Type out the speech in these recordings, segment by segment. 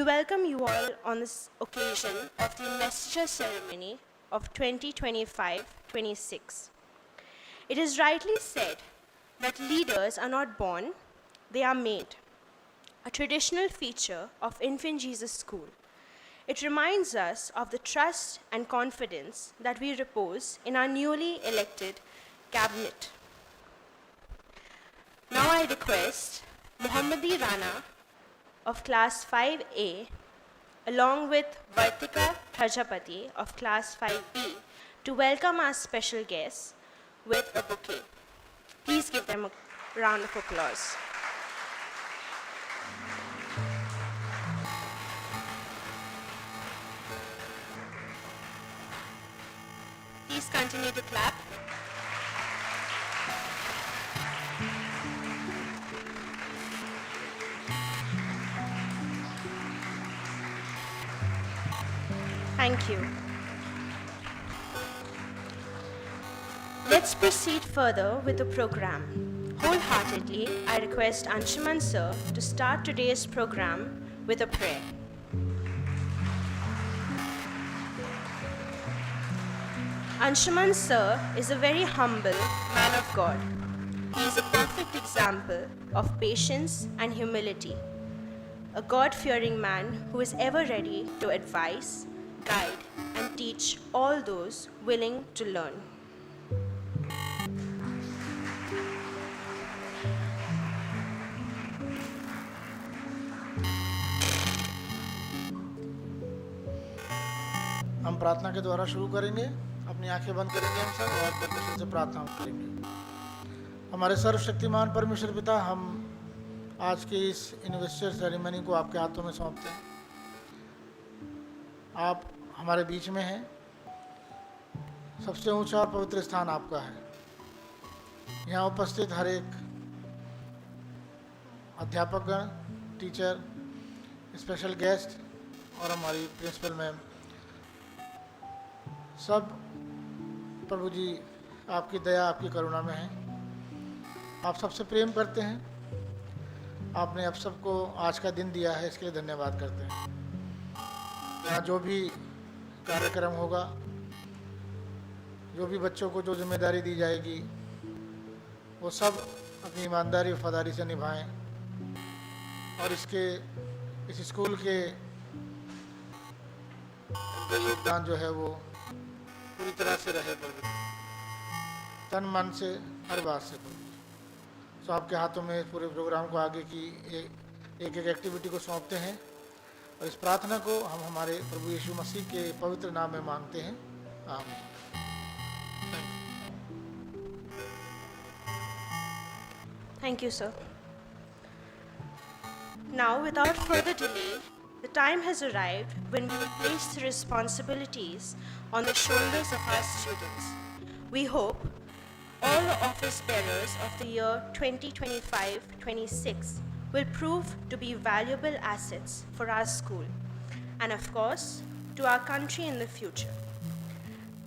welcome you all on this occasion of the Investiture ceremony of 2025-26. It is rightly said that leaders are not born, they are made, a traditional feature of Infant Jesus School. It reminds us of the trust and confidence that we repose in our newly elected cabinet. Now I request Mohammadi Rana of class 5A along with Vartika Prajapati of class 5B to welcome our special guests with a bouquet. Please give them a round of applause. Please continue to clap. Thank you. Let's proceed further with the program. Wholeheartedly, I request Anshuman sir to start today's program with a prayer. Anshuman sir is a very humble man of God. He is a perfect example of patience and humility, a God-fearing man who is ever ready to advise, guide, and teach all those willing to learn. हम प्रार्थना के द्वारा शुरू करेंगे। अपनी आंखें बंद करेंगे हम सब और परमेश्वर से प्रार्थना करेंगे। हमारे सर्वशक्तिमान परमेश्वर पिता, हम आज के इस इन्वेस्टर सेरेमनी को आपके हाथों में सौंपते हैं। आप हमारे बीच में हैं। सबसे ऊंचा और पवित्र स्थान आपका है। यहाँ उपस्थित हर एक अध्यापकगण, टीचर, स्पेशल गेस्ट और हमारी प्रिंसिपल मैम, सब प्रभु जी आपकी दया, आपकी करुणा में हैं। आप सबसे प्रेम करते हैं। आपने अब सबको आज का दिन दिया है, इसके लिए धन्यवाद करते हैं। यहाँ जो भी कार्यक्रम होगा, जो भी बच्चों को जो जिम्मेदारी दी जाएगी, वो सब अपनी ईमानदारी वफादारी से निभाएं और इस स्कूल के योगदान जो है वो पूरी तरह से रहे प्रभु, तन मन से, हर बात से प्रभु। तो आपके हाथों में पूरे प्रोग्राम को आगे की एक एक्टिविटी को सौंपते हैं और इस प्रार्थना को हम हमारे प्रभु यीशु मसीह के पवित्र नाम में मांगते हैं। आमीन। Thank you, sir. Now, without further delay, the time has arrived when we will place the responsibilities on the shoulders of our students. We hope all the office bearers of the year 2025-26 will prove to be valuable assets for our school and, of course, to our country in the future.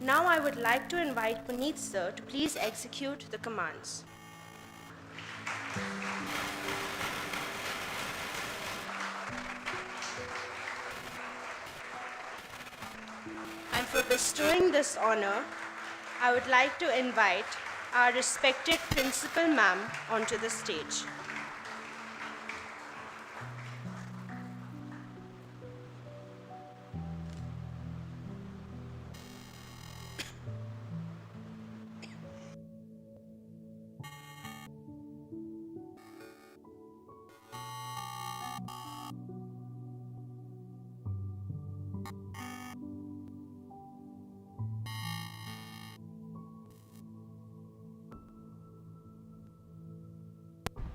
Now I would like to invite Puneet sir to please execute the commands. And for bestowing this honor, I would like to invite our respected principal ma'am onto the stage.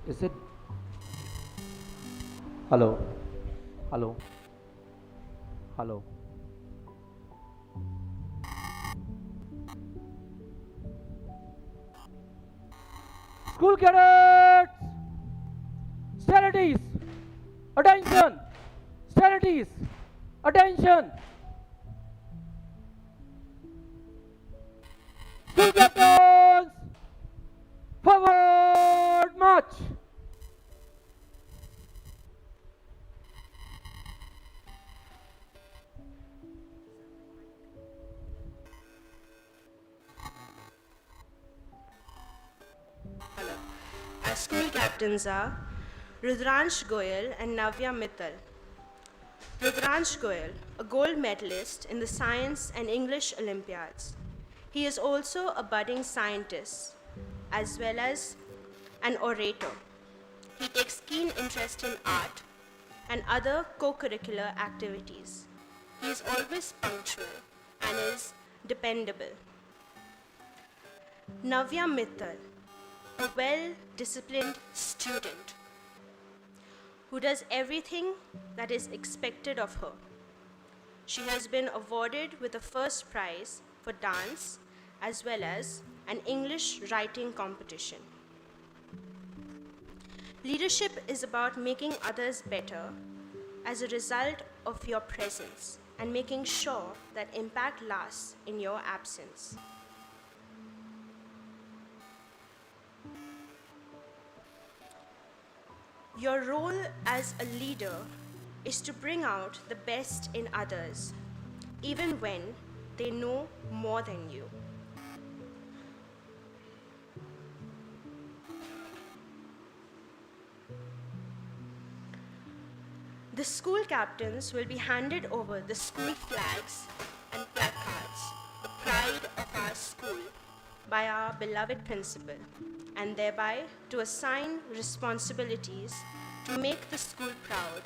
Is it? Hello? Hello? Hello? School cadets! Sterilities! Attention! Sterilities! Attention! School captains! Forward march! captains are Rudransh Goyal and Navya Mittal. Rudransh Goyal, a gold medalist in the Science and English Olympiads. He is also a budding scientist as well as an orator. He takes keen interest in art and other co-curricular activities. He is always punctual and is dependable. Navya Mittal, a well-disciplined student who does everything that is expected of her. She has been awarded with a first prize for dance as well as an English writing competition. Leadership is about making others better as a result of your presence and making sure that impact lasts in your absence. Your role as a leader is to bring out the best in others, even when they know more than you. The school captains will be handed over the school flags and placards, the pride of our school, by our beloved principal, and thereby to assign responsibilities to make the school proud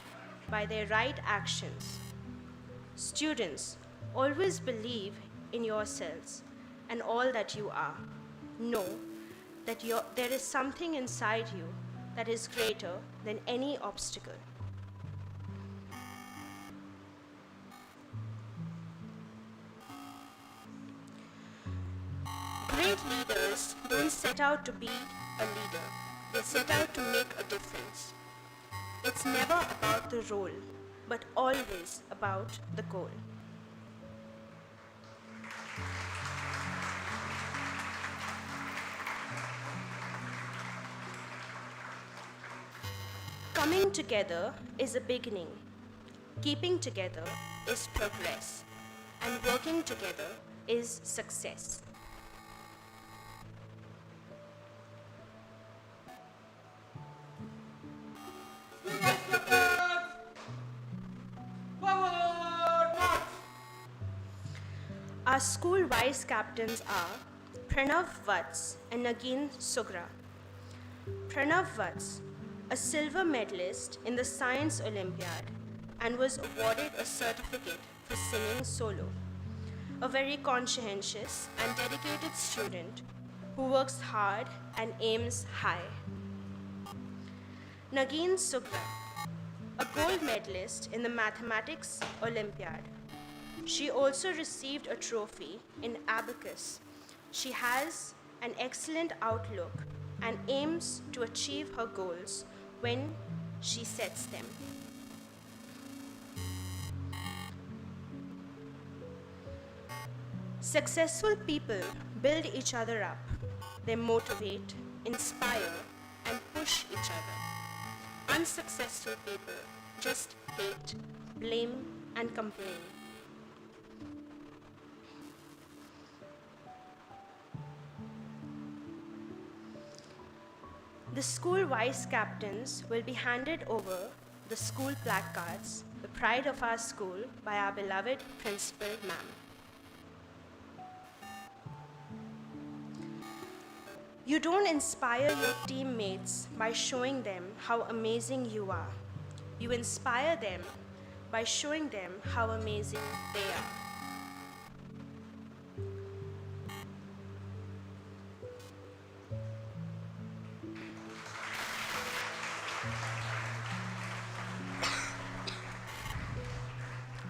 by their right actions. Students, always believe in yourselves and all that you are. Know that there is something inside you that is greater than any obstacle. Great leaders don't set out to be a leader. They set out to make a difference. It's never about the role, but always about the goal. Coming together is a beginning. Keeping together is progress. And working together is success. Our school vice captains are Pranav Vats and Nagin Sugra. Pranav Vats, a silver medalist in the Science Olympiad and was awarded a certificate for singing solo. A very conscientious and dedicated student who works hard and aims high. Nagin Sugra, a gold medalist in the Mathematics Olympiad. She also received a trophy in abacus. She has an excellent outlook and aims to achieve her goals when she sets them. Successful people build each other up. They motivate, inspire, and push each other. Unsuccessful people just hate, blame, and complain. The school vice captains will be handed over the school placards, the pride of our school, by our beloved principal, ma'am. You don't inspire your teammates by showing them how amazing you are. You inspire them by showing them how amazing they are.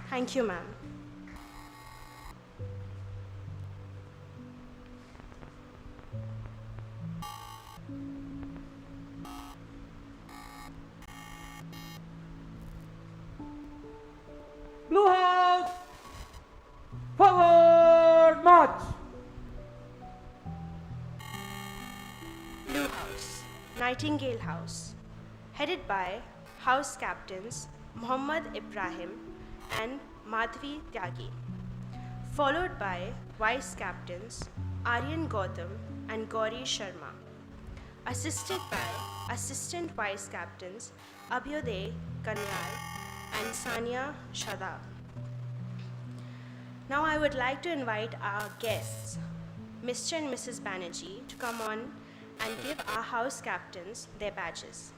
Thank you, ma'am. Blue House, forward march. Blue House, Nightingale House, headed by House Captains Muhammad Ibrahim and Madhvi Tyagi, followed by Vice Captains Aryan Gautam and Gauri Sharma. assisted by Assistant Vice Captains Abhyuday Kanyal and Sania Shadab. Now I would like to invite our guests, Mr. and Mrs. Banerjee, to come on and give our house captains their badges.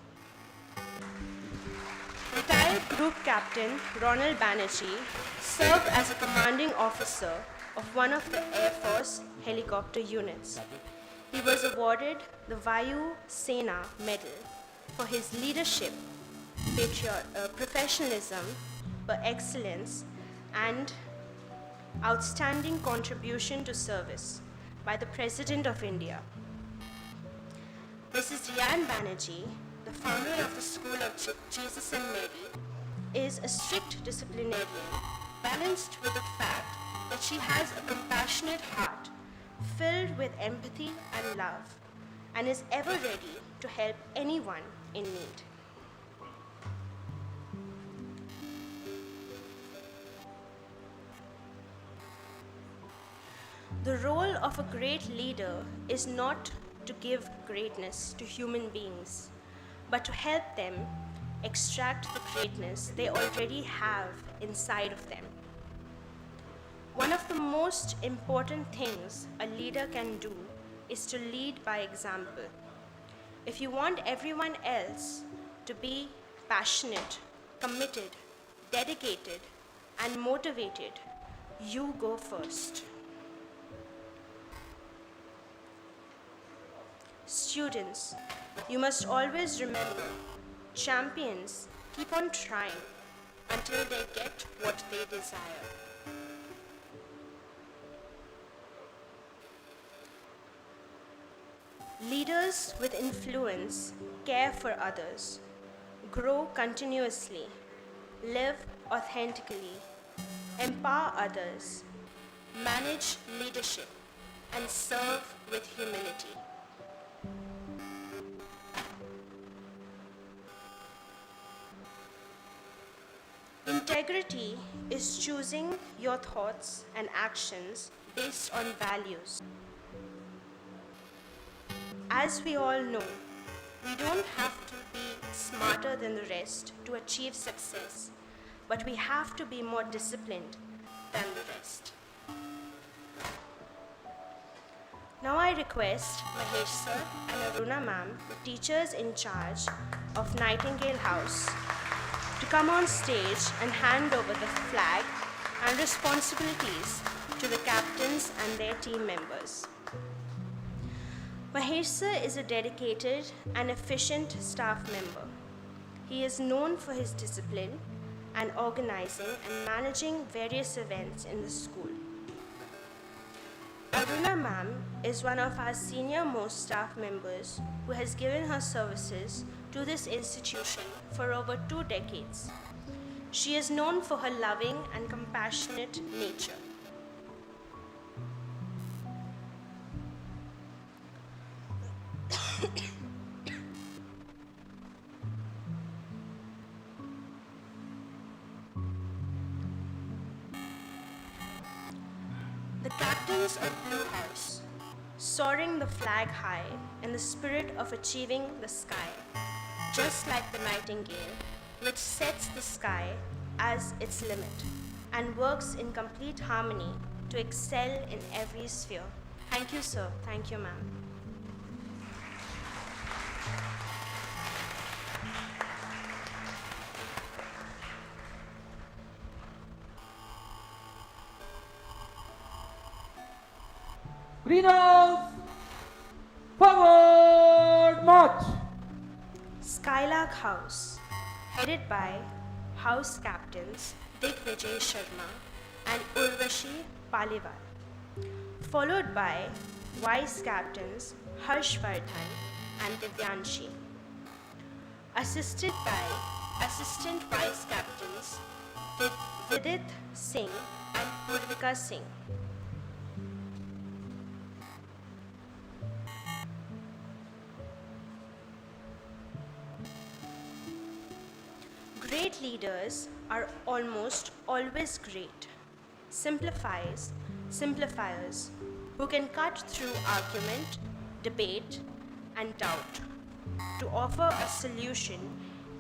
Retired Group Captain Ronald Banerjee served as a commanding officer of one of the Air Force helicopter units. He was awarded the Vayu Sena Medal for his leadership, professionalism, for excellence, and outstanding contribution to service by the President of India. Mrs. Rian Banerjee, the founder of the School of Jesus and Mary, is a strict disciplinarian, balanced with the fact that she has a compassionate heart filled with empathy and love, and is ever ready to help anyone in need. The role of a great leader is not to give greatness to human beings, but to help them extract the greatness they already have inside of them. One of the most important things a leader can do is to lead by example. If you want everyone else to be passionate, committed, dedicated, and motivated, you go first. Students, you must always remember, champions keep on trying until they get what they desire. Leaders with influence care for others, grow continuously, live authentically, empower others, manage leadership, and serve with humility. Integrity is choosing your thoughts and actions based on values. As we all know, we don't have to be smarter than the rest to achieve success, but we have to be more disciplined than the rest. Now I request Mahesh sir and Aruna ma'am, teachers in charge of Nightingale House, to come on stage and hand over the flag and responsibilities to the captains and their team members. Mahesh sir is a dedicated and efficient staff member. He is known for his discipline and organizing and managing various events in the school. Aruna ma'am is one of our senior most staff members who has given her services to this institution for over 2 decades. She is known for her loving and compassionate nature. The captains of Blue House, soaring the flag high in the spirit of achieving the sky, just like the nightingale, which sets the sky as its limit and works in complete harmony to excel in every sphere. Thank you, sir. Thank you, ma'am. Greenhouse, forward march. Skylark House, headed by House Captains Digvijay Sharma and Urvashi Paliwal, followed by Vice Captains Harshvardhan and Divyanshi, assisted by Assistant Vice Captains Vidit Singh and Purvika Singh. Great leaders are almost always great. Simplifiers who can cut through argument, debate, and doubt, to offer a solution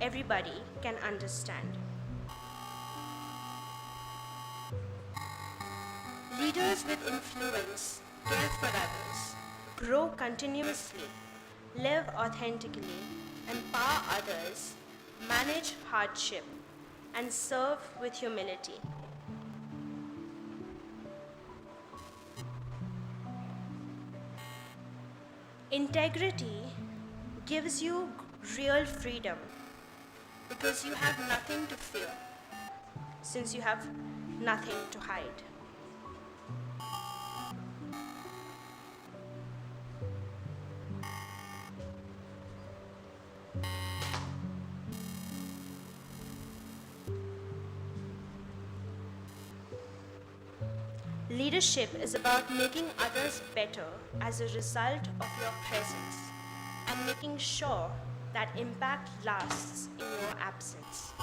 everybody can understand. Leaders with influence care for others, grow continuously, live authentically, empower others, manage hardship, and serve with humility. Integrity gives you real freedom because you have nothing to fear, since you have nothing to hide. Leadership is about making others better as a result of your presence and making sure that impact lasts in your absence.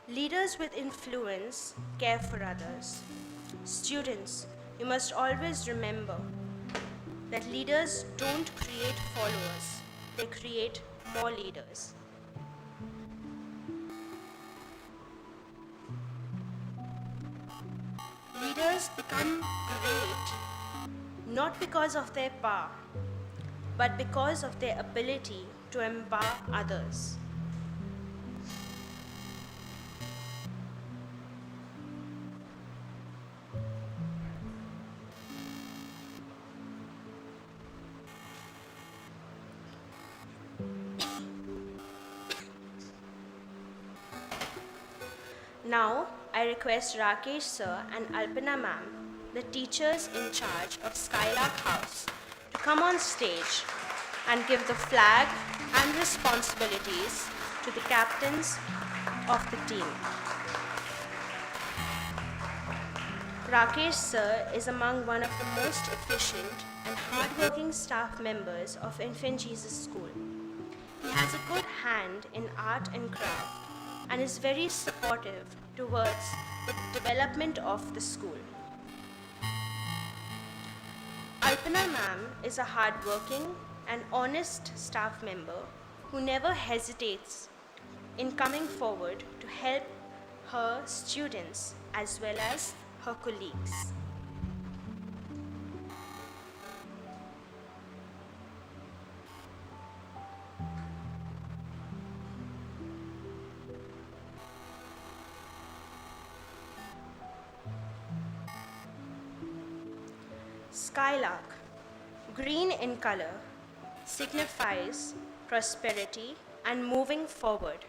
Leaders with influence care for others. Students, you must always remember that leaders don't create followers, they create more leaders. Leaders become great not because of their power, but because of their ability to empower others. Now, I request Rakesh sir and Alpana ma'am, the teachers in charge of Skylark House, to come on stage and give the flag and responsibilities to the captains of the team. Rakesh sir is among one of the most efficient and hardworking staff members of Infant Jesus School. He has a good hand in art and craft and is very supportive towards the development of the school. Alpana ma'am is a hardworking and honest staff member who never hesitates in coming forward to help her students as well as her colleagues. Skylark, green in color, signifies prosperity and moving forward.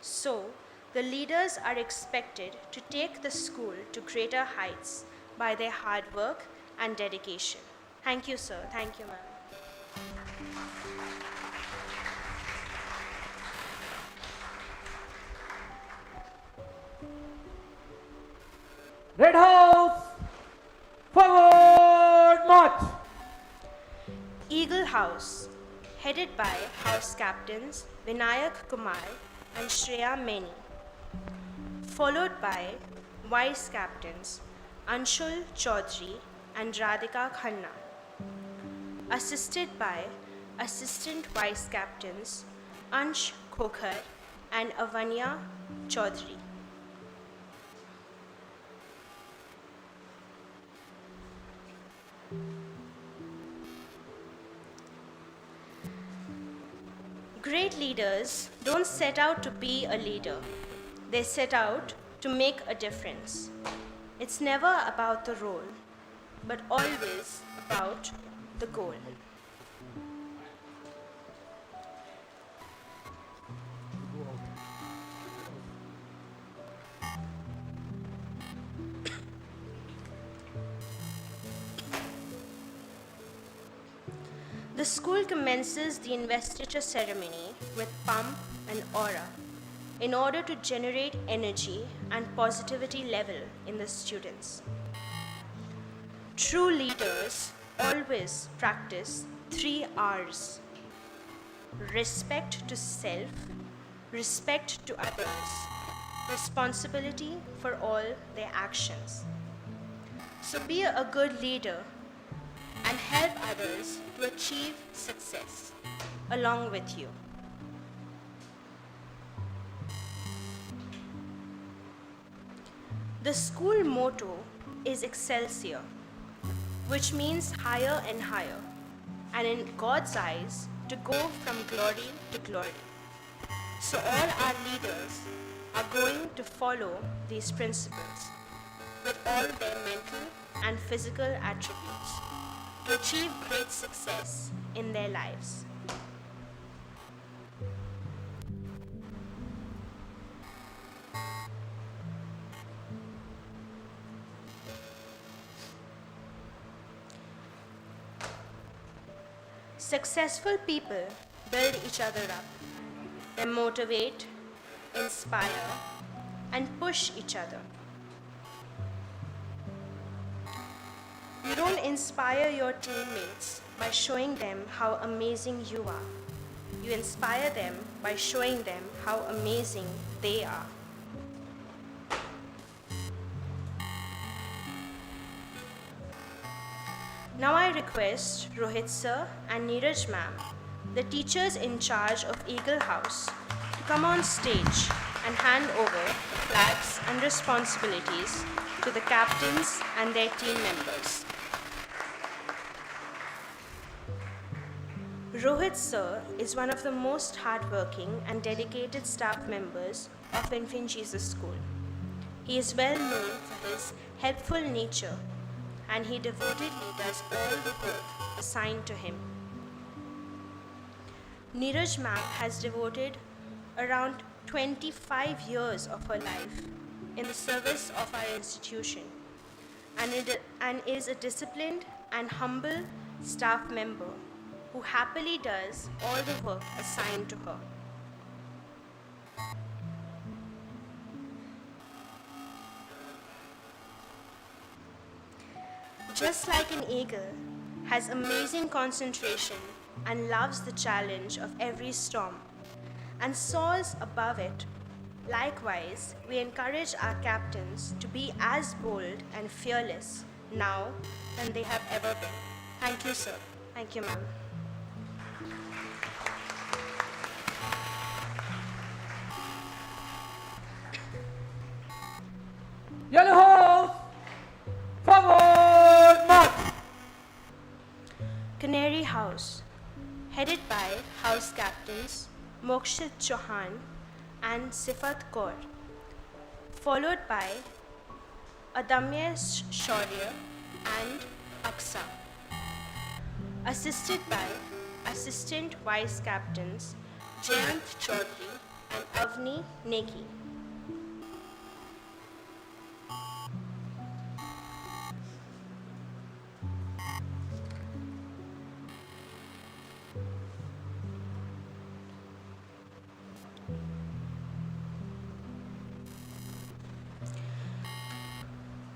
So, the leaders are expected to take the school to greater heights by their hard work and dedication. Thank you, sir. Thank you, ma'am. Red House, forward march. Eagle House, headed by House Captains Vinayak Kumar and Shreya Meni, followed by Vice Captains Anshul Chaudhary and Radhika Khanna, assisted by Assistant Vice Captains Ansh Khokhar and Avanya Chaudhary. Great leaders don't set out to be a leader. They set out to make a difference. It's never about the role, but always about the goal. The school commences the investiture ceremony with pomp and aura in order to generate energy and positivity level in the students. True leaders always practice 3 R's: respect to self, respect to others, responsibility for all their actions. So be a good leader and help others to achieve success along with you. The school motto is Excelsior, which means higher and higher, and in God's eyes, to go from glory to glory. So all our leaders are going to follow these principles with all their mental and physical attributes to achieve great success in their lives. Successful people build each other up. They motivate, inspire, and push each other. You don't inspire your teammates by showing them how amazing you are. You inspire them by showing them how amazing they are. Now I request Rohit sir and Neeraj ma'am, the teachers in charge of Eagle House, to come on stage and hand over the flags and responsibilities to the captains and their team members. Rohit sir is one of the most hardworking and dedicated staff members of Infant Jesus School. He is well known for his helpful nature, and he devotedly does all the work assigned to him. Neeraj ma'am has devoted around 25 years of her life in the service of our institution and is a disciplined and humble staff member who happily does all the work assigned to her. Just like an eagle has amazing concentration and loves the challenge of every storm and soars above it, likewise, we encourage our captains to be as bold and fearless now than they have ever been. Thank you, sir. Thank you, ma'am. Yellow House, forward march. Canary House, headed by House Captains Mokshit Chauhan and Sifat Kaur, followed by Adamya Shaurya and Aksa, assisted by Assistant Vice Captains Jayant Chaudhary and Avni Neki.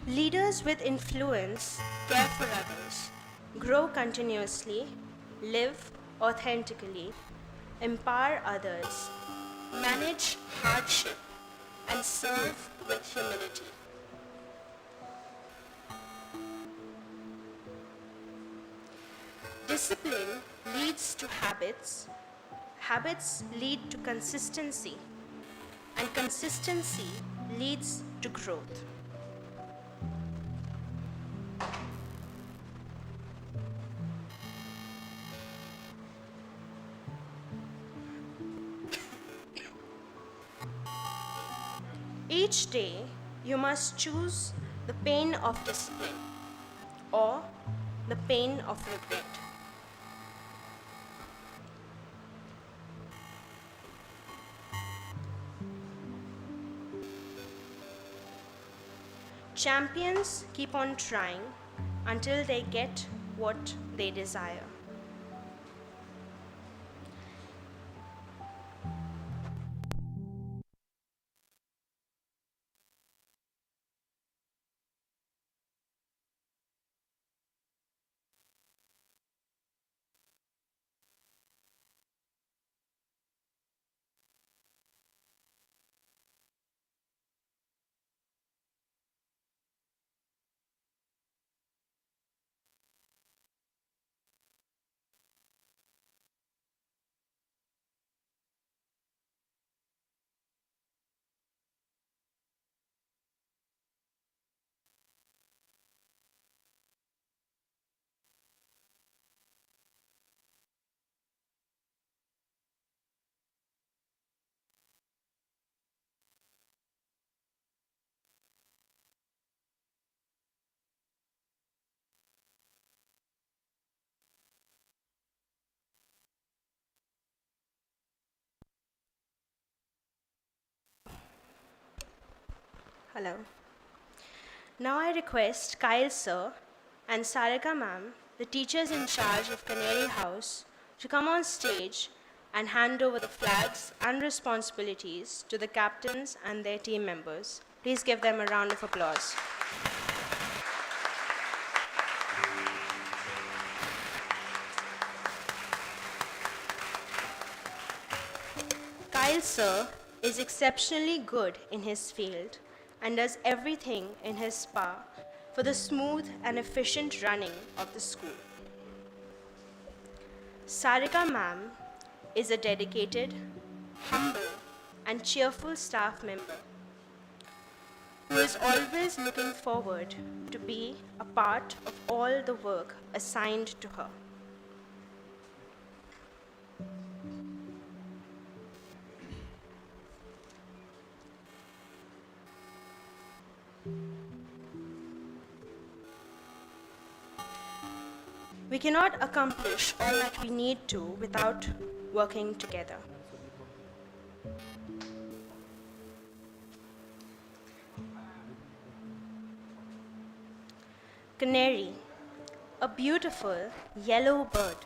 Leaders with influence care for others, grow continuously, live authentically, empower others, manage hardship, and serve with humility. Discipline leads to habits, habits lead to consistency, and consistency leads to growth. Each day, you must choose the pain of discipline or the pain of regret. Champions keep on trying until they get what they desire. Hello. Now I request Kyle sir and Sarika ma'am, the teachers in charge of Canary House, to come on stage and hand over the flags and responsibilities to the captains and their team members. Please give them a round of applause. Kyle sir is exceptionally good in his field and does everything in his power for the smooth and efficient running of the school. Sarika ma'am is a dedicated, humble, and cheerful staff member who is always looking forward to be a part of all the work assigned to her. We cannot accomplish all that we need to without working together. Canary, a beautiful yellow bird,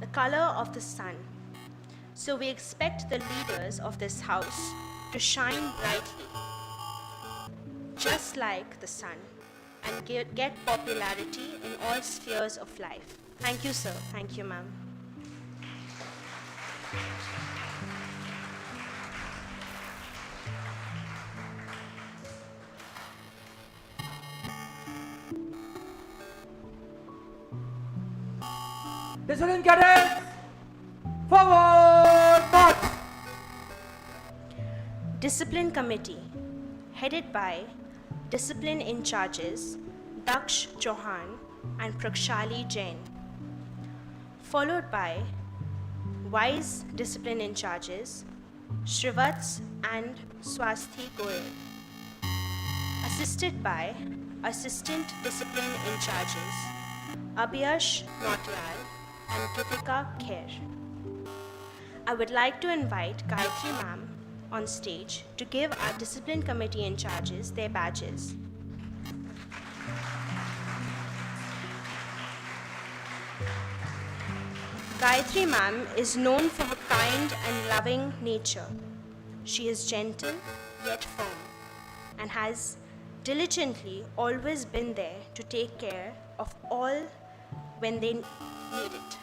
the color of the sun. So we expect the leaders of this house to shine brightly, just like the sun, and get popularity in all spheres of life. Thank you, sir. Thank you, ma'am. Discipline cadets, forward march! Discipline Committee, headed by Discipline in Charges Daksh Chauhan and Prakshali Jain, followed by Vice Discipline in Charges Shrivats and Swasthi Goyal, assisted by Assistant Discipline in Charges Abhiyash Notyal and Kritika Kher. I would like to invite Gayatri ma'am on stage to give our Discipline Committee in charges their badges. Gayatri ma'am is known for her kind and loving nature. She is gentle yet firm and has diligently always been there to take care of all when they need it.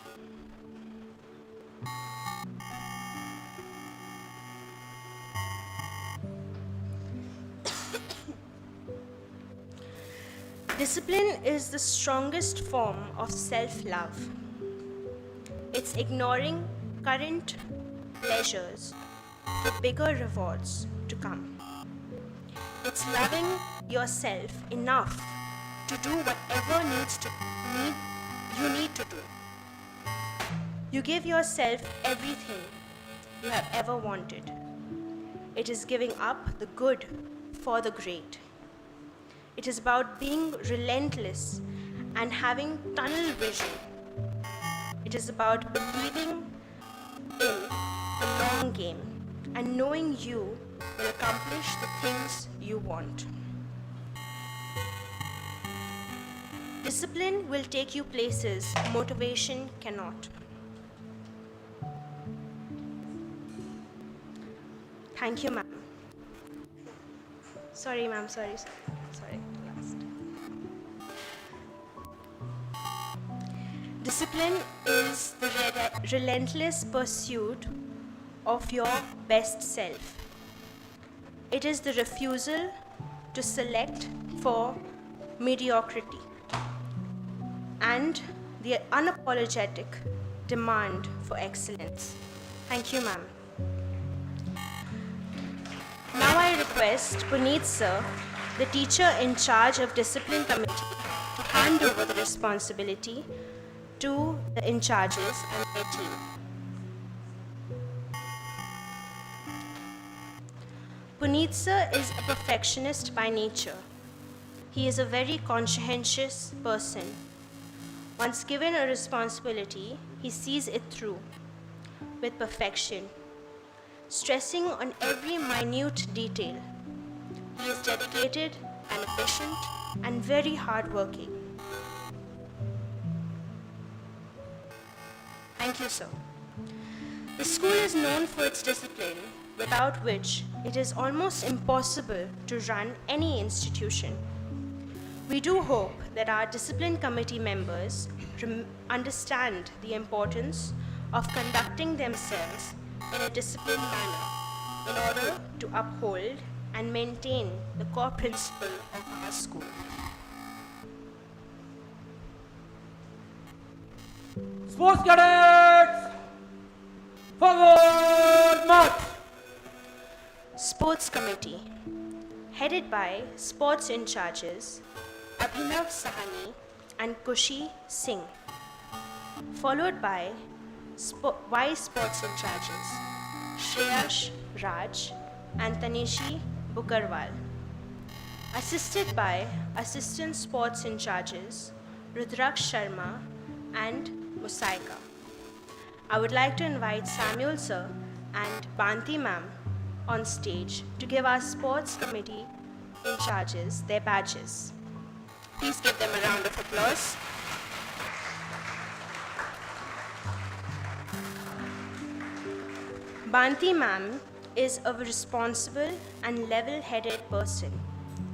Discipline is the strongest form of self-love. It's ignoring current pleasures for bigger rewards to come. It's loving yourself enough to do whatever you need to do. You give yourself everything you have ever wanted. It is giving up the good for the great. It is about being relentless and having tunnel vision. It is about believing in the long game and knowing you will accomplish the things you want. Discipline will take you places motivation cannot. Thank you, ma'am. Sorry, ma'am. Sorry. Last. Discipline is the relentless pursuit of your best self. It is the refusal to select for mediocrity and the unapologetic demand for excellence. Thank you, ma'am. Now I request Puneet sir, the teacher in charge of Discipline Committee, to hand over the responsibility to the in charges and their team. Puneet sir is a perfectionist by nature. He is a very conscientious person. Once given a responsibility, he sees it through with perfection, stressing on every minute detail, He is dedicated and efficient and very hardworking. Thank you, sir. The school is known for its discipline, without which it is almost impossible to run any institution. We do hope that our discipline committee members understand the importance of conducting themselves in a disciplined manner in order to uphold and maintain the core principle of our school. Sports cadets, forward march. Sports Committee, headed by sports in charges Abhinav Sahani and Kushi Singh, followed by Vice Sports in charges Shreyash Raj and Tanishi Bukarwal, assisted by Assistant Sports in charges Rudraksh Sharma and Musaika. I would like to invite Samuel sir and Banti ma'am on stage to give our sports committee in charges their badges. Please give them a round of applause. Banti ma'am is a responsible and level-headed person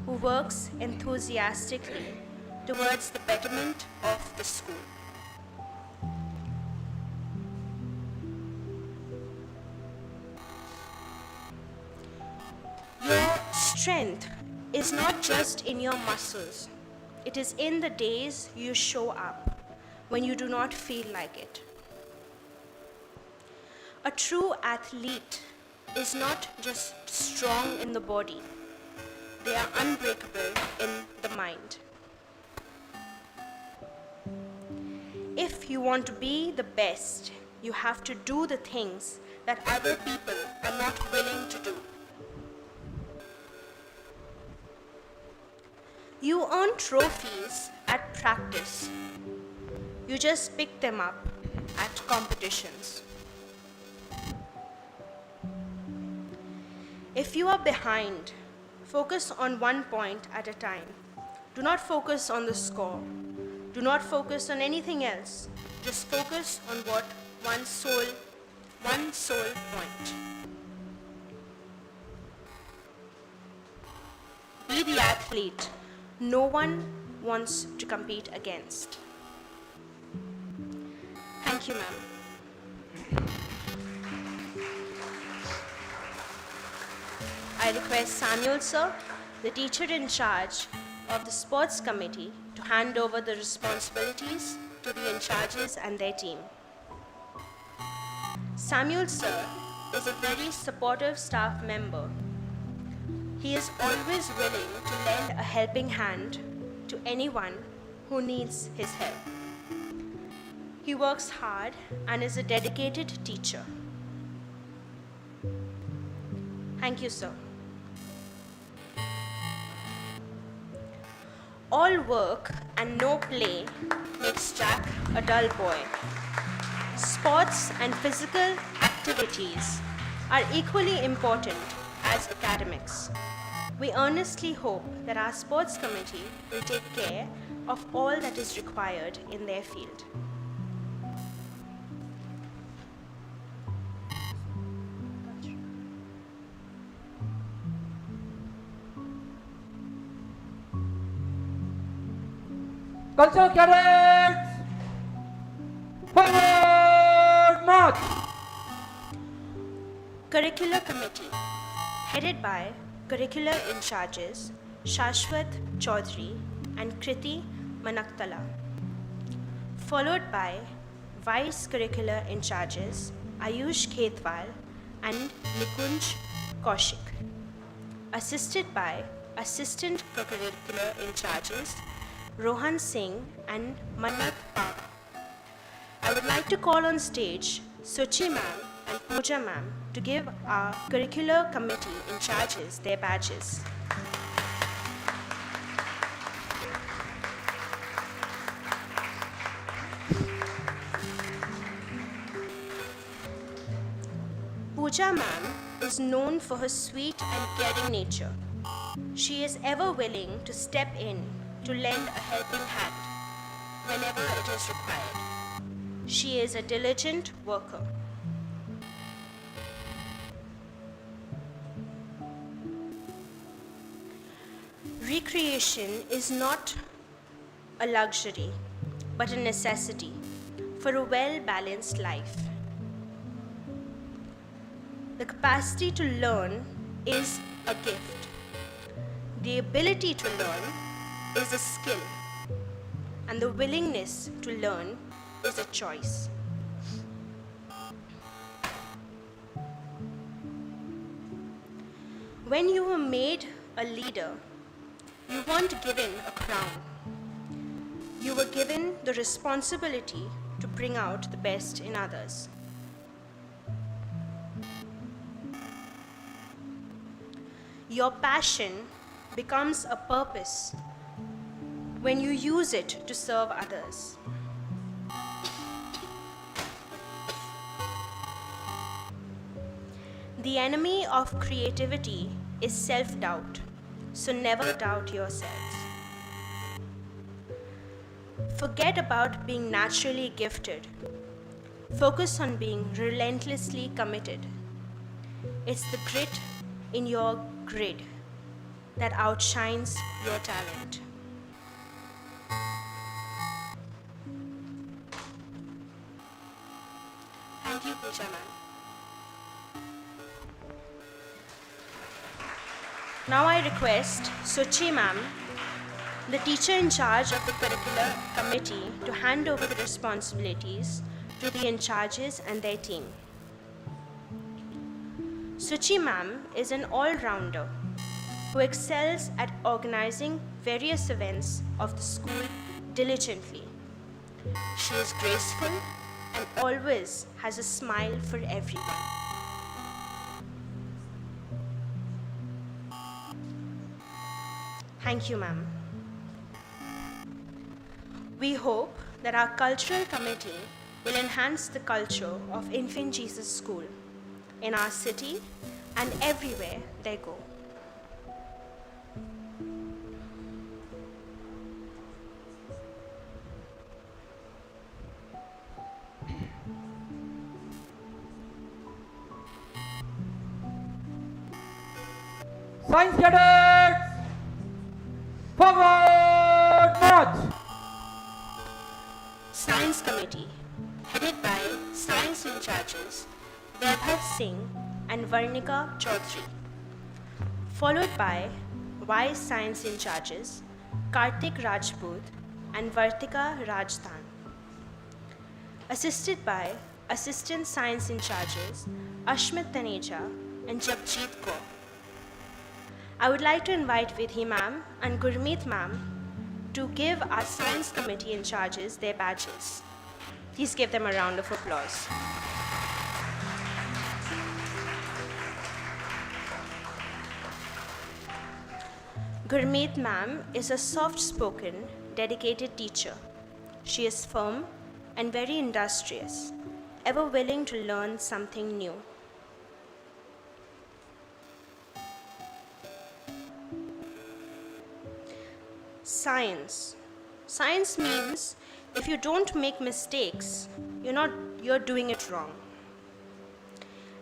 who works enthusiastically towards the betterment of the school. Your strength is not just in your muscles. It is in the days you show up when you do not feel like it. A true athlete is not just strong in the body, they are unbreakable in the mind. If you want to be the best, you have to do the things that other people are not willing to do. You earn trophies at practice. You just pick them up at competitions. If you are behind, focus on one point at a time. Do not focus on the score. Do not focus on anything else. Just focus on what one sole point. Be the athlete no one wants to compete against. Thank you, ma'am. I request Samuel sir, the teacher in charge of the sports committee, to hand over the responsibilities to the in-charges and their team. Samuel sir is a very supportive staff member. He is always willing to lend a helping hand to anyone who needs his help. He works hard and is a dedicated teacher. Thank you, sir. All work and no play makes Jack a dull boy. Sports and physical activities are equally important as academics. We earnestly hope that our sports committee will take care of all that is required in their field. Cultural cadets, forward march. Curricular Committee, headed by Curricular in charges Shashwat Chaudhary and Kriti Manaktala, followed by Vice Curricular in charges Ayush Khetwal and Nikunj Kaushik, assisted by Assistant Curricular in charges Rohan Singh and Mannat Pava. I would like to call on stage Suchi ma'am and Pooja ma'am to give our curricular committee in charges their badges. Pooja ma'am is known for her sweet and caring nature. She is ever willing to step in to lend a helping hand whenever it is required. She is a diligent worker. Recreation is not a luxury, but a necessity for a well-balanced life. The capacity to learn is a gift. The ability to learn is a skill. And the willingness to learn is a choice. When you were made a leader, you weren't given a crown. You were given the responsibility to bring out the best in others. Your passion becomes a purpose when you use it to serve others. The enemy of creativity is self-doubt, so never doubt yourselves. Forget about being naturally gifted. Focus on being relentlessly committed. It's the grit in your grid that outshines your talent. Thank you, Pooja ma'am. Now I request Suchi ma'am, the teacher in charge of the Curricular committee, to hand over the responsibilities to the in charges and their team. Suchi ma'am is an all-rounder who excels at organizing various events of the school diligently. She is graceful and always has a smile for everyone. Thank you, ma'am. We hope that our cultural committee will enhance the culture of Infant Jesus School in our city and everywhere they go. Science cadets, forward march! Science Committee, headed by Science in Charges Vaibhav Singh and Varnika Chaudhary, followed by Vice Science in Charges Kartik Rajput and Vartika Rajthan, assisted by Assistant Science in Charges Ashmit Taneja and Japjit Kaur. I would like to invite Vidhi ma'am and Gurmeet ma'am to give our Science Committee in charges their badges. Please give them a round of applause. Gurmeet ma'am is a soft-spoken, dedicated teacher. She is firm and very industrious, ever willing to learn something new. Science. Science means if you don't make mistakes, you're doing it wrong.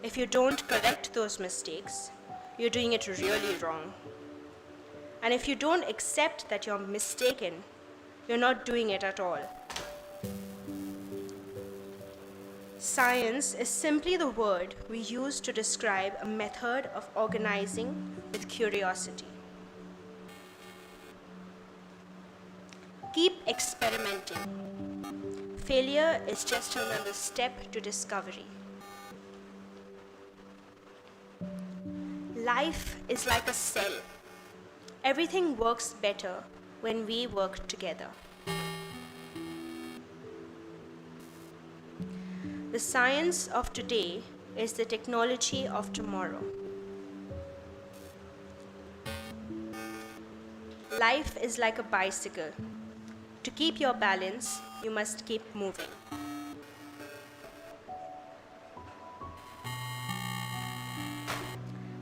If you don't correct those mistakes, you're doing it really wrong. And if you don't accept that you're mistaken, you're not doing it at all. Science is simply the word we use to describe a method of organizing with curiosity. Keep experimenting. Failure is just another step to discovery. Life is like a cell. Everything works better when we work together. The science of today is the technology of tomorrow. Life is like a bicycle. To keep your balance, you must keep moving.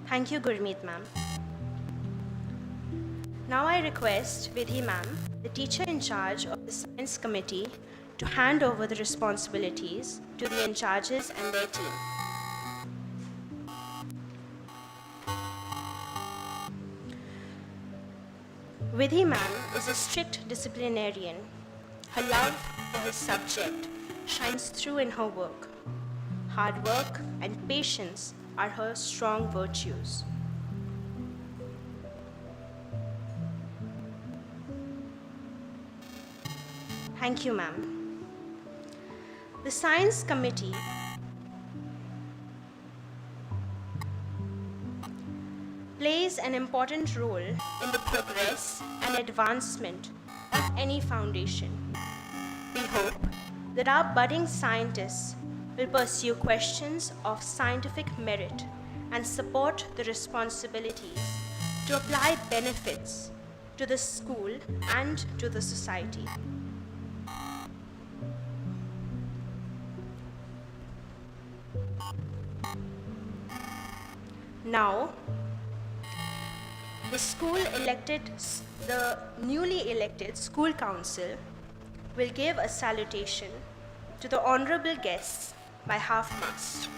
Thank you, Gurmeet ma'am. Now I request Vidhi ma'am, the teacher in charge of the science committee, to hand over the responsibilities to the in charges and their team. Vidhi ma'am is a strict disciplinarian. Her love for her subject shines through in her work. Hard work and patience are her strong virtues. Thank you, ma'am. The Science Committee plays an important role in the progress and advancement of any foundation. We hope that our budding scientists will pursue questions of scientific merit and support the responsibilities to apply benefits to the school and to the society. Now, the newly elected school council will give a salutation to the honorable guests by half-mast.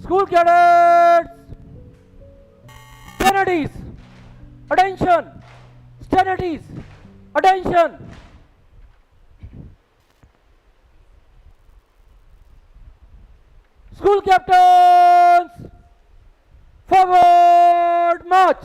School cadets! Standards! Attention! Standards! Attention! School captains! Forward march!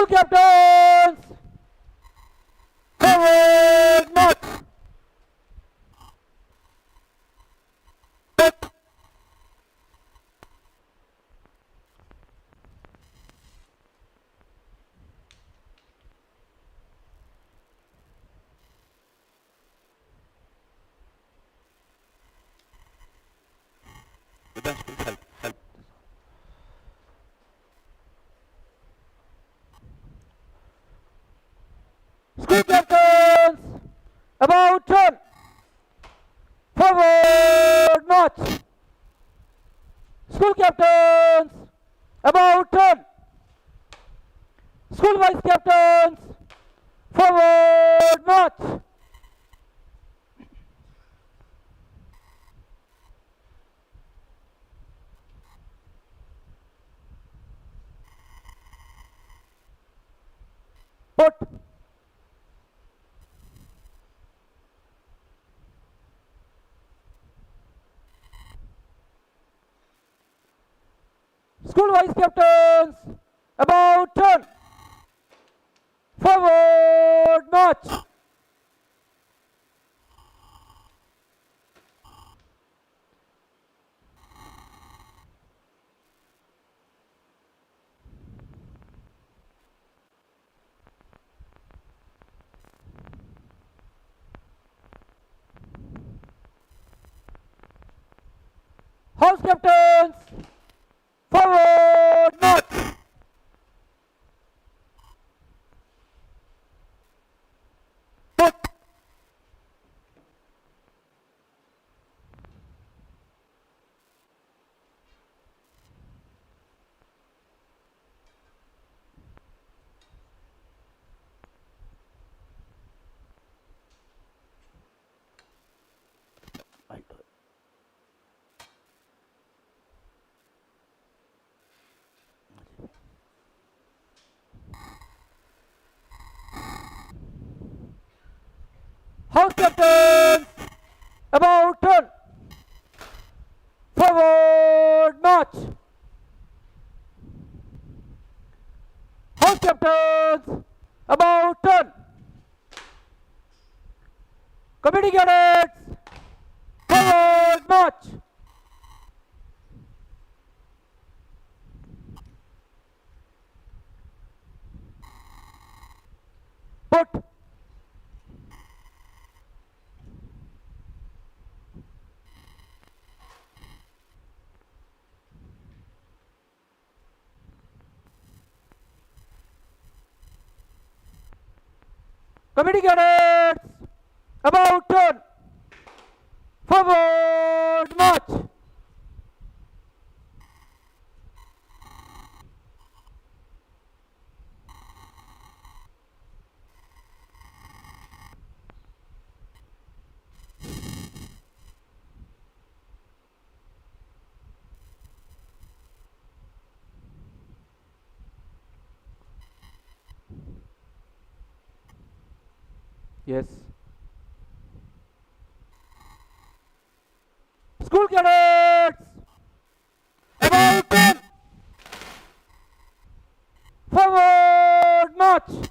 School captains, forward march. Vedant, please help. School captains, about turn. Forward march. School captains, about turn. School vice captains, forward march. Put. School vice captains, about turn. Forward march. House captains, forward march. Put. House captains, about turn. Forward march. House captains, about turn. Committee cadets, forward march. Put. Committee cadets, about turn. Forward march. Yes. School cadets, about turn. Forward march.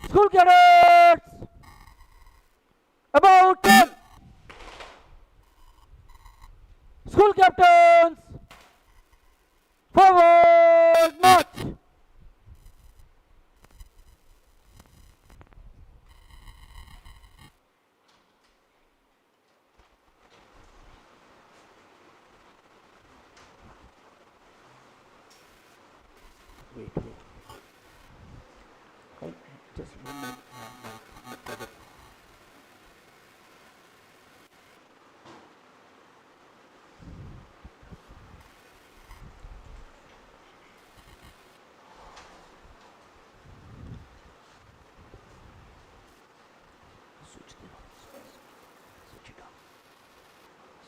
School cadets, about turn. School captains, forward march. Wait. Just one minute. My project. Switch it off. Switch it off.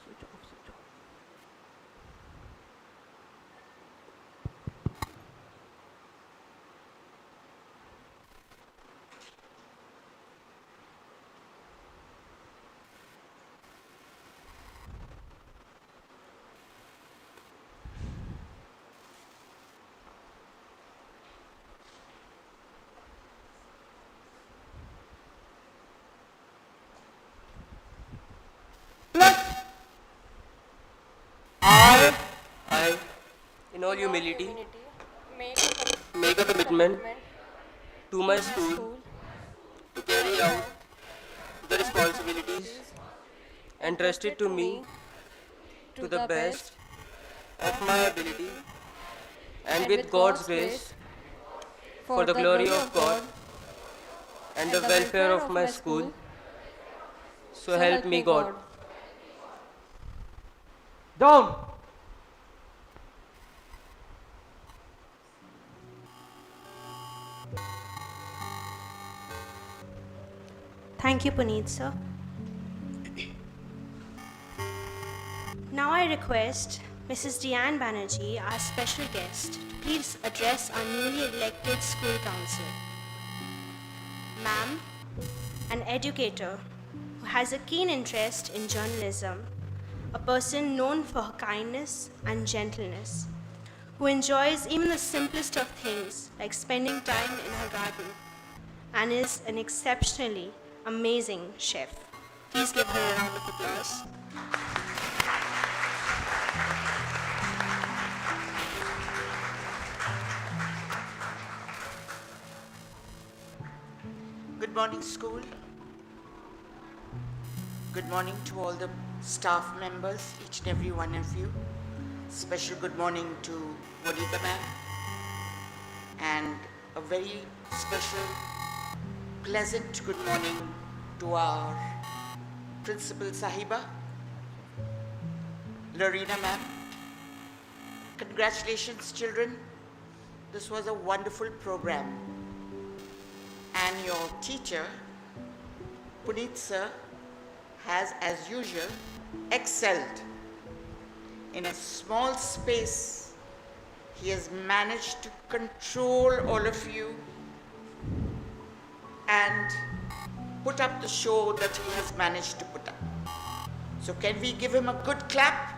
Switch off. I, in all humility, make a commitment to my school to carry out the responsibilities entrusted to me to the best of my ability and with God's grace for the glory of God and the welfare of my school. So help me God. Down. Thank you, Puneet sir. Now I request Mrs. Deanne Banerjee, our special guest, to please address our newly elected school council. Ma'am, an educator who has a keen interest in journalism, a person known for her kindness and gentleness, who enjoys even the simplest of things like spending time in her garden, and is an exceptionally amazing chef. Please give her a round of applause. Good morning, school. Good morning to all the staff members, each and every one of you. Special good morning to Wadita ma'am. And a very special, pleasant good morning to our Principal Sahiba, Lorena ma'am. Congratulations, children. This was a wonderful program. And your teacher, Puneet sir, has, as usual, excelled. In a small space, he has managed to control all of you and put up the show that he has managed to put up. So can we give him a good clap?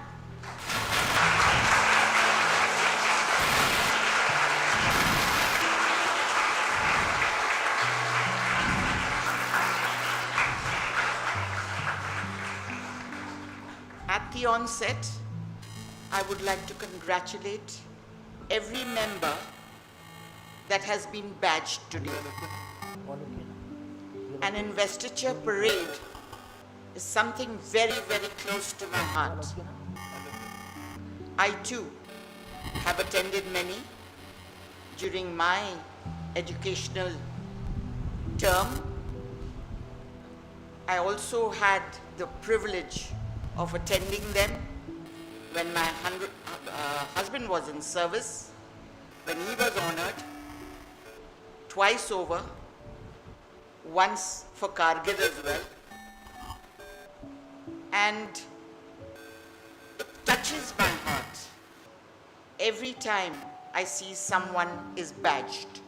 At the onset, I would like to congratulate every member that has been badged today. An investiture parade is something very, very close to my heart. I too have attended many during my educational term. I also had the privilege of attending them when my husband was in service, when he was honored twice over, once for Kargil as well. And it touches my heart every time I see someone is badged.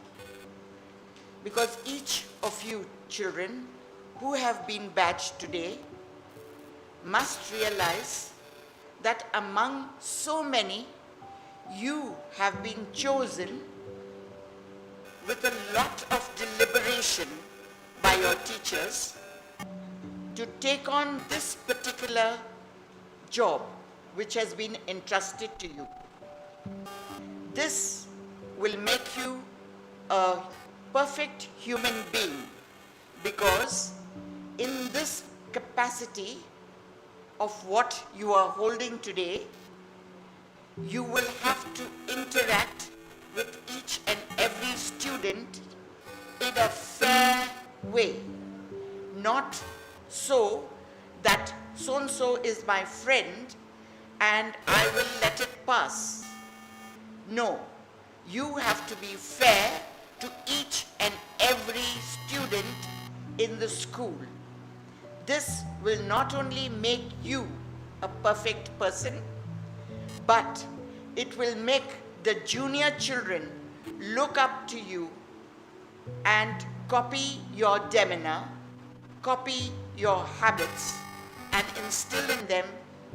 Because each of you children who have been badged today must realize that among so many, you have been chosen with a lot of deliberation by your teachers to take on this particular job which has been entrusted to you. This will make you a perfect human being, because in this capacity of what you are holding today, you will have to interact with each and every student in a fair way. Not so that so-and-so is my friend and I will let it pass. No, you have to be fair to each and every student in the school. This will not only make you a perfect person, but it will make the junior children look up to you and copy your demeanor, copy your habits, and instill in them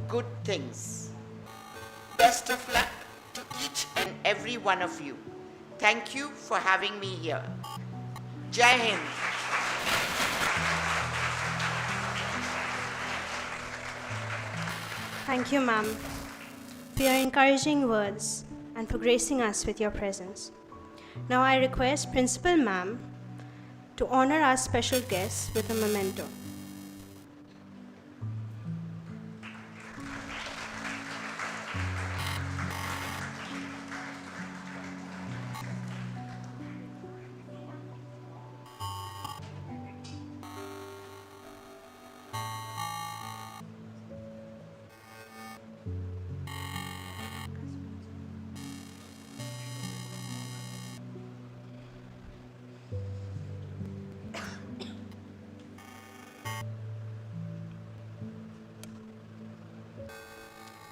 good things. Best of luck to each and every one of you. Thank you for having me here. Jai Hind. Thank you, ma'am, for your encouraging words and for gracing us with your presence. Now I request Principal Ma'am to honor our special guests with a memento.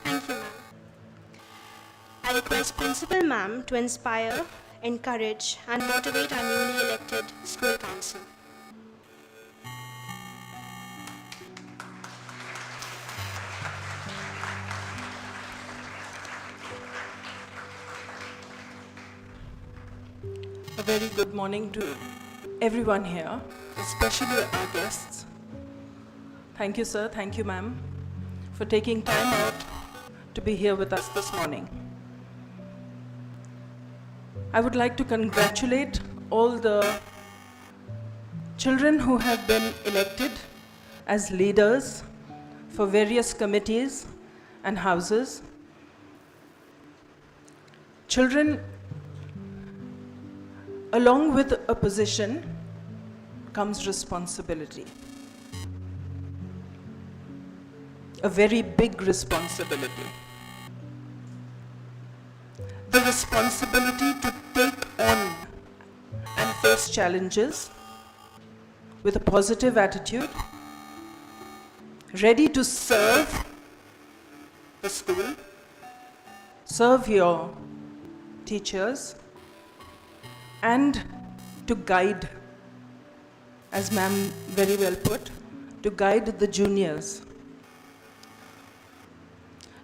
Thank you, ma'am. I request Principal Ma'am to inspire, encourage, and motivate our newly elected school council. A very good morning to everyone here, especially our guests. Thank you, sir. Thank you, ma'am, for taking time out to be here with us this morning. I would like to congratulate all the children who have been elected as leaders for various committees and houses. Children, along with a position comes responsibility. A very big responsibility. The responsibility to take on and face challenges with a positive attitude, ready to serve the school, serve your teachers, and to guide, as ma'am very well put, to guide the juniors.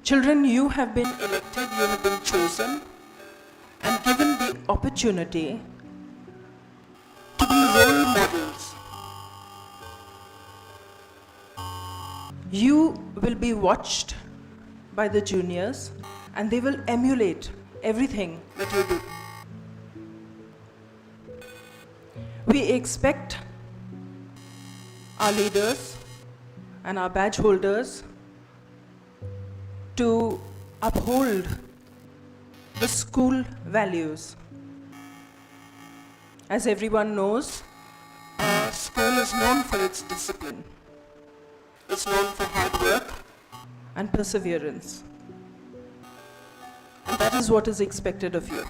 Children, you have been elected, you have been chosen and given the opportunity to be role models. You will be watched by the juniors and they will emulate everything that you do. We expect our leaders and our badge holders to uphold the school values. As everyone knows, our school is known for its discipline. It's known for hard work and perseverance. And that is what is expected of you.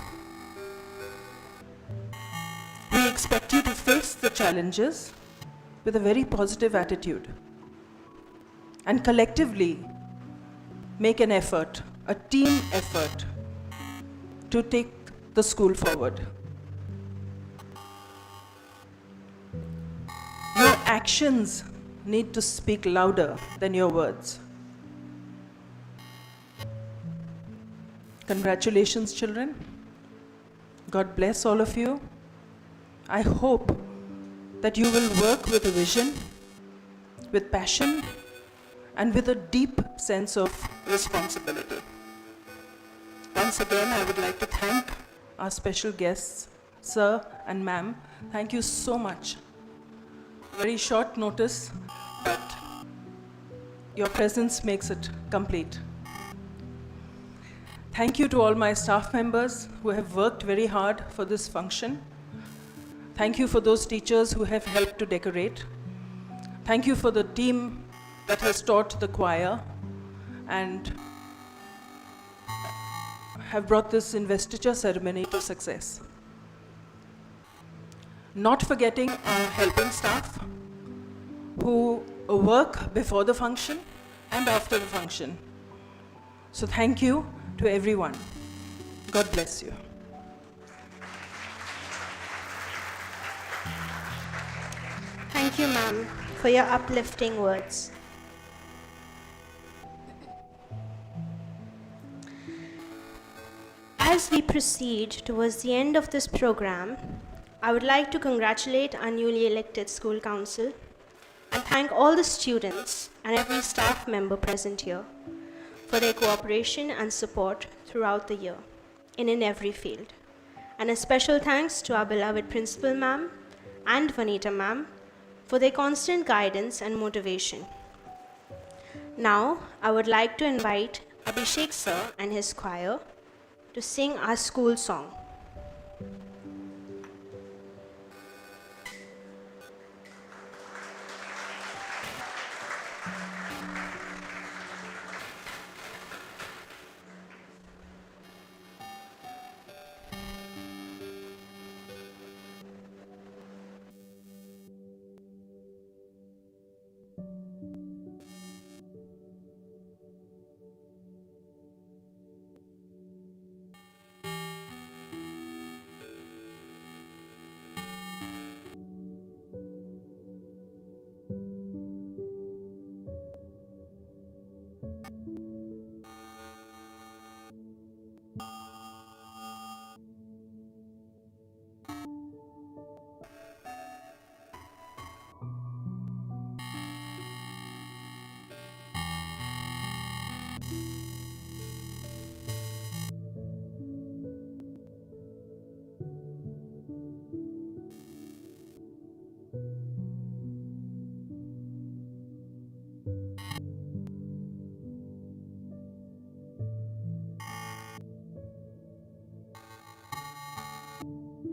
We expect you to face the challenges with a very positive attitude and collectively make an effort, a team effort, to take the school forward. Your actions need to speak louder than your words. Congratulations, children. God bless all of you. I hope that you will work with a vision, with passion, and with a deep sense of responsibility. Once again, I would like to thank our special guests, sir and ma'am. Thank you so much. Very short notice, but your presence makes it complete. Thank you to all my staff members who have worked very hard for this function. Thank you for those teachers who have helped to decorate. Thank you for the team that has taught the choir and have brought this investiture ceremony to success. Not forgetting our helping staff who work before the function and after the function. So thank you to everyone. God bless you. Thank you, ma'am, for your uplifting words. As we proceed towards the end of this program, I would like to congratulate our newly elected school council and thank all the students and every staff member present here for their cooperation and support throughout the year in every field. And a special thanks to our beloved principal ma'am and Vanita ma'am for their constant guidance and motivation. Now, I would like to invite Abhishek sir and his choir to sing our school song.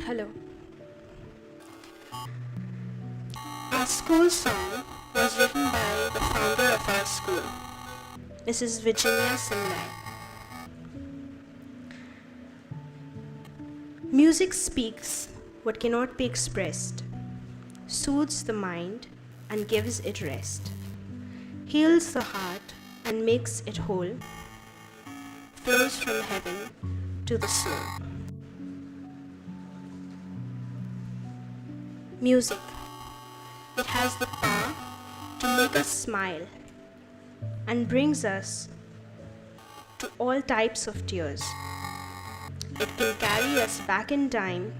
Hello. Our school song was written by the founder of our school, Mrs. Virginia Simlai. Music speaks what cannot be expressed, soothes the mind and gives it rest, heals the heart and makes it whole, flows from heaven to the soul. Music. It has the power to make us smile and brings us to all types of tears. It can carry us back in time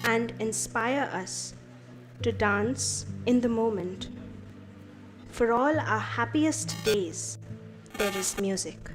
and inspire us to dance in the moment. For all our happiest days, there is music.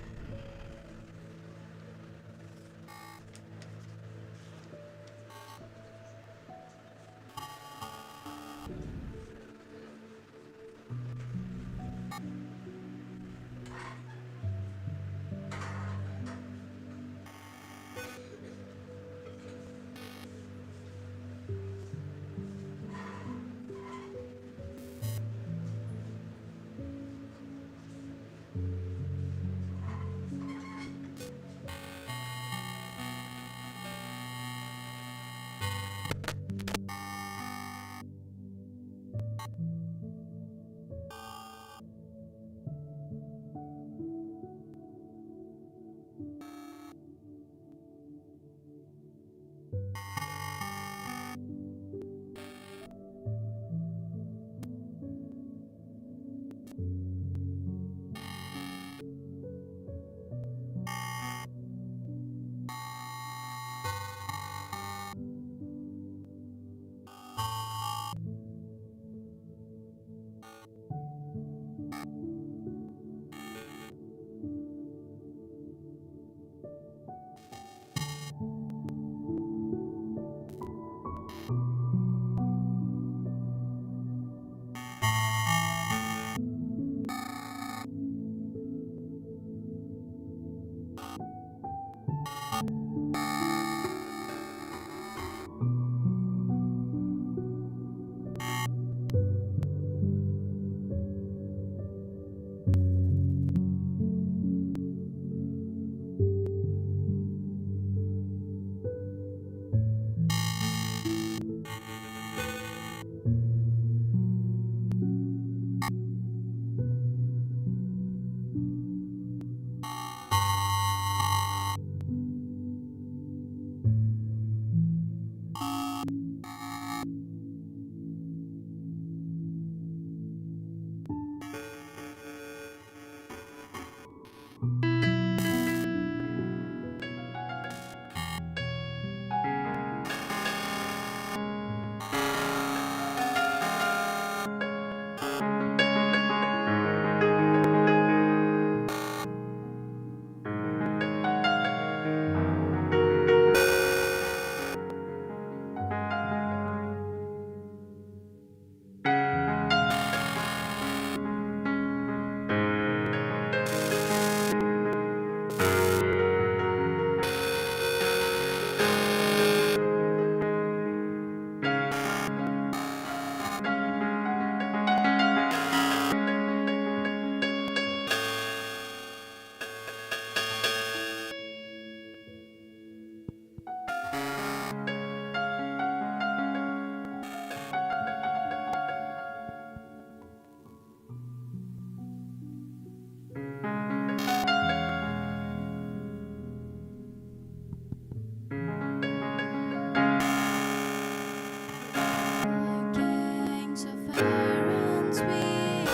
King Saharanpur, sweet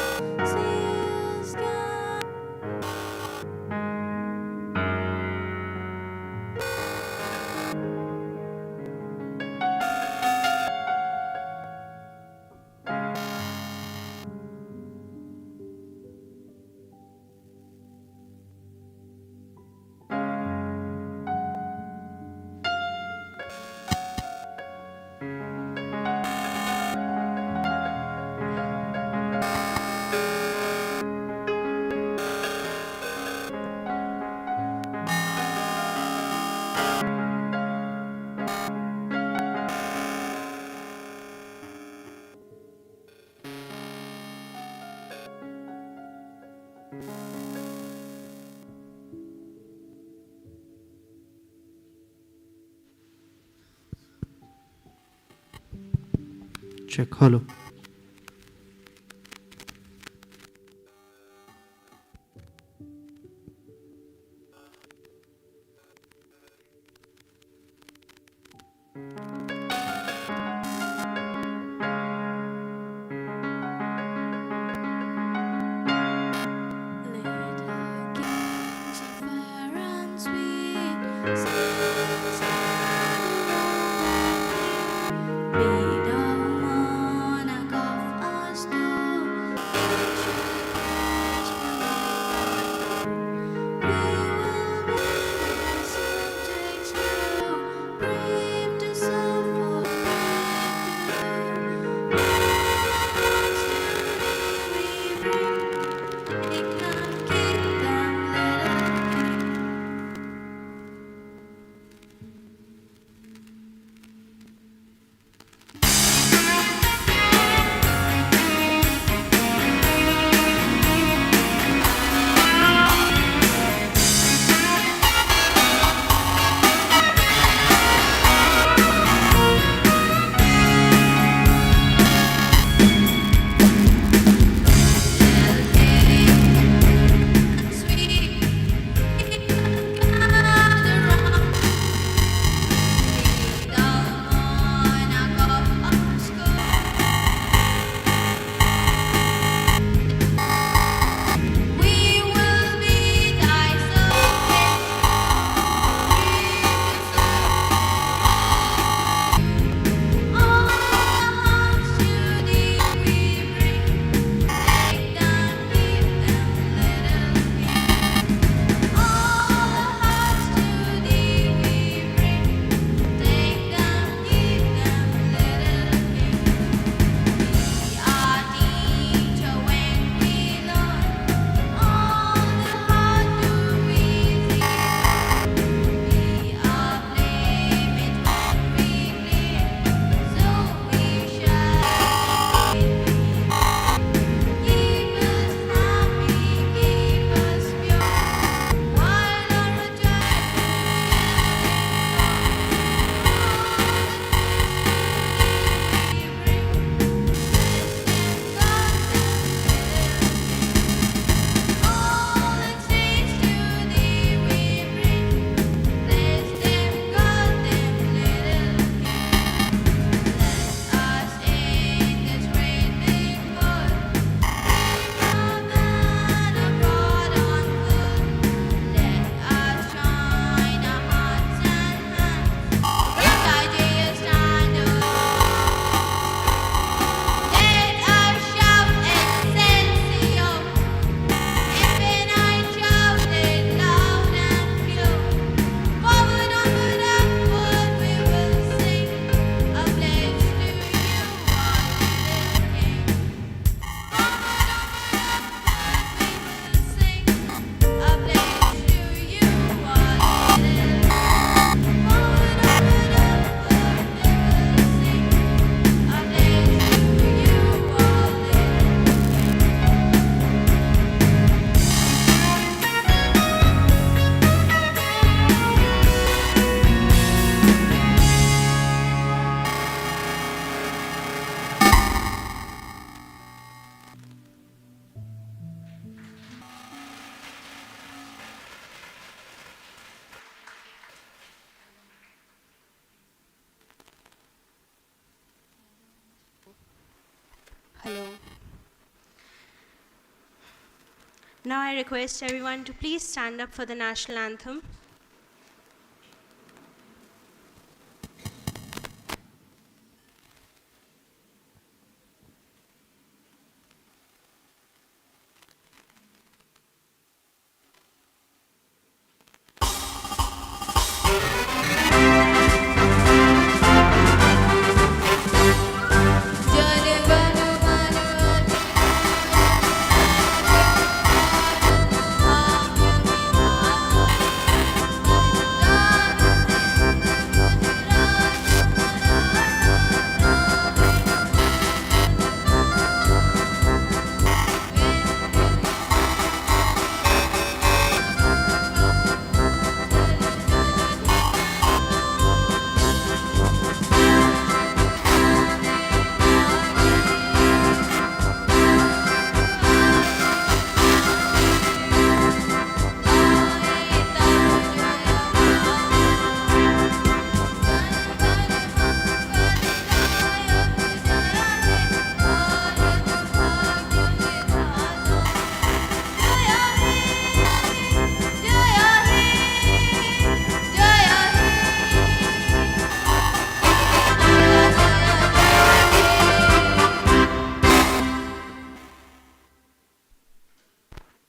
sea sky. Check. Hello. Little kings of fire and sweet seas of be the monarch Hello. Now I request everyone to please stand up for the national anthem.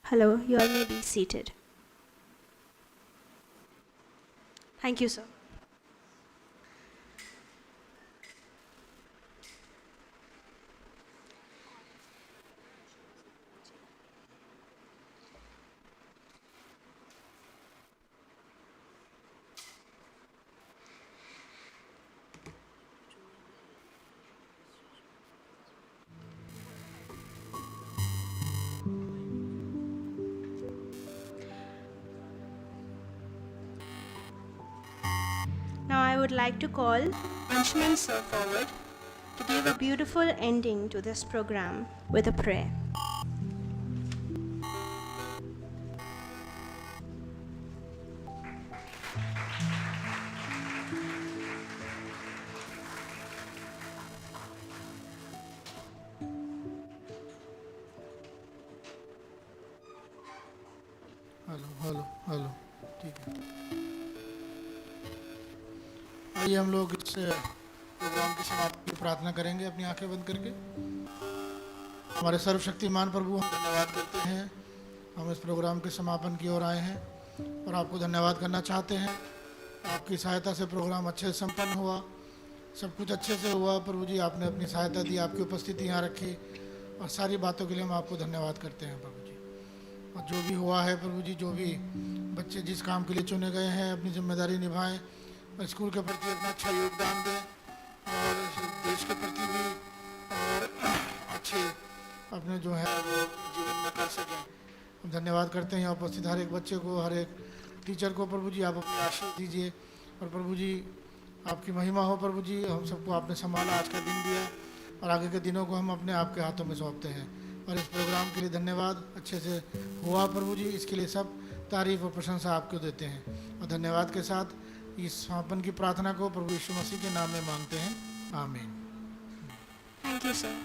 Hello, you all may be seated. Thank you, sir. Now I would like to call Anshuman sir forward to give a beautiful ending to this program with a prayer. Hello hello hello, ठीक है। आइए हम लोग इस programme की समाप्ति की प्रार्थना करेंगे अपनी आंखें बंद करके। हमारे सर्वशक्तिमान प्रभु, हम धन्यवाद करते हैं। हम इस प्रोग्राम के समापन की ओर आए हैं और आपको धन्यवाद करना चाहते हैं। आपकी सहायता से प्रोग्राम अच्छे से संपन्न हुआ, सब कुछ अच्छे से हुआ। प्रभु जी, आपने अपनी सहायता दी, आपकी उपस्थिति यहाँ रखी और सारी बातों के लिए हम आपको धन्यवाद करते हैं प्रभु जी। और जो भी हुआ है प्रभु जी, जो भी बच्चे जिस काम के लिए चुने गए हैं अपनी जिम्मेदारी निभाएं और स्कूल के प्रति अपना अच्छा योगदान दें और देश के प्रति भी और अच्छे अपने जो है वो जीवन में कर सकें। हम धन्यवाद करते हैं उपस्थित हर एक बच्चे को, हर एक टीचर को। प्रभु जी, आप अपनी आशीष दीजिए और प्रभु जी आपकी महिमा हो। प्रभु जी, हम सबको आपने संभाला, आज का दिन दिया और आगे के दिनों को हम अपने आपके हाथों में सौंपते हैं। और इस प्रोग्राम के लिए धन्यवाद, अच्छे से हुआ प्रभु जी, इसके लिए सब तारीफ और प्रशंसा आपको देते हैं। और धन्यवाद के साथ इस समापन की प्रार्थना को प्रभु यीशु मसीह के नाम में मांगते हैं, आमीन। Thank you, sir.